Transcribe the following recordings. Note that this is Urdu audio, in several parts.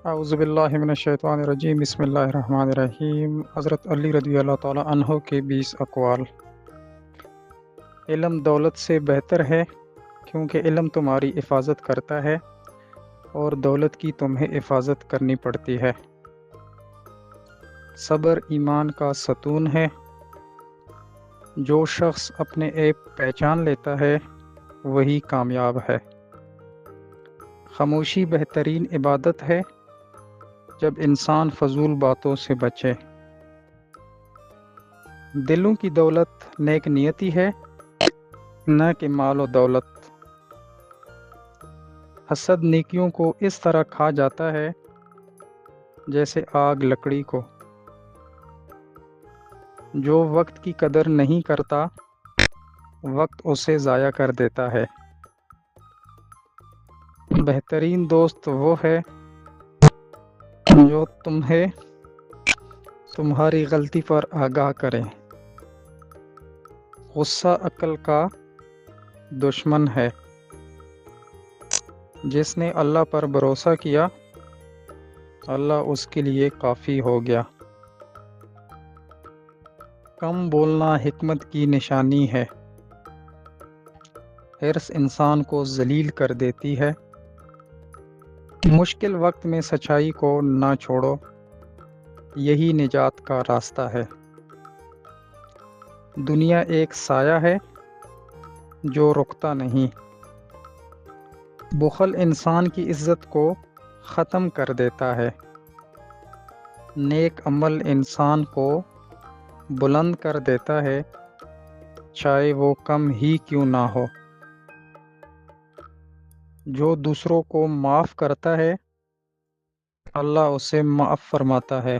اعوذ باللہ من الشیطان الرجیم، بسم اللہ الرحمن الرحیم۔ حضرت علی رضی اللہ تعالیٰ عنہ کے 20 اقوال۔ علم دولت سے بہتر ہے کیونکہ علم تمہاری حفاظت کرتا ہے اور دولت کی تمہیں حفاظت کرنی پڑتی ہے۔ صبر ایمان کا ستون ہے۔ جو شخص اپنے عیب پہچان لیتا ہے وہی کامیاب ہے۔ خاموشی بہترین عبادت ہے جب انسان فضول باتوں سے بچے۔ دلوں کی دولت نیک نیتی ہے، نہ کہ مال و دولت۔ حسد نیکیوں کو اس طرح کھا جاتا ہے جیسے آگ لکڑی کو۔ جو وقت کی قدر نہیں کرتا وقت اسے ضائع کر دیتا ہے۔ بہترین دوست وہ ہے جو تمہیں تمہاری غلطی پر آگاہ کرے۔ غصہ عقل کا دشمن ہے۔ جس نے اللہ پر بھروسہ کیا اللہ اس کے لیے کافی ہو گیا۔ کم بولنا حکمت کی نشانی ہے۔ حرص انسان کو ذلیل کر دیتی ہے۔ مشکل وقت میں سچائی کو نہ چھوڑو، یہی نجات کا راستہ ہے۔ دنیا ایک سایہ ہے جو رکتا نہیں۔ بخل انسان کی عزت کو ختم کر دیتا ہے۔ نیک عمل انسان کو بلند کر دیتا ہے، چاہے وہ کم ہی کیوں نہ ہو۔ جو دوسروں کو معاف کرتا ہے اللہ اسے معاف فرماتا ہے۔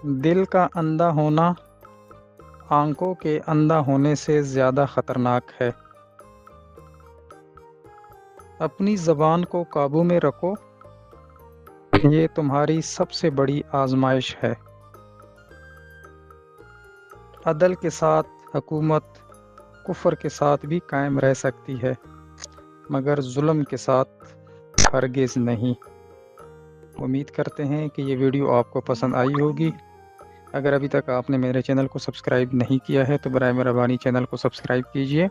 دل کا اندھا ہونا آنکھوں کے اندھا ہونے سے زیادہ خطرناک ہے۔ اپنی زبان کو قابو میں رکھو، یہ تمہاری سب سے بڑی آزمائش ہے۔ عدل کے ساتھ حکومت کفر کے ساتھ بھی قائم رہ سکتی ہے، مگر ظلم کے ساتھ ہرگز نہیں۔ امید کرتے ہیں کہ یہ ویڈیو آپ کو پسند آئی ہوگی۔ اگر ابھی تک آپ نے میرے چینل کو سبسکرائب نہیں کیا ہے تو برائے مہربانی چینل کو سبسکرائب کیجیے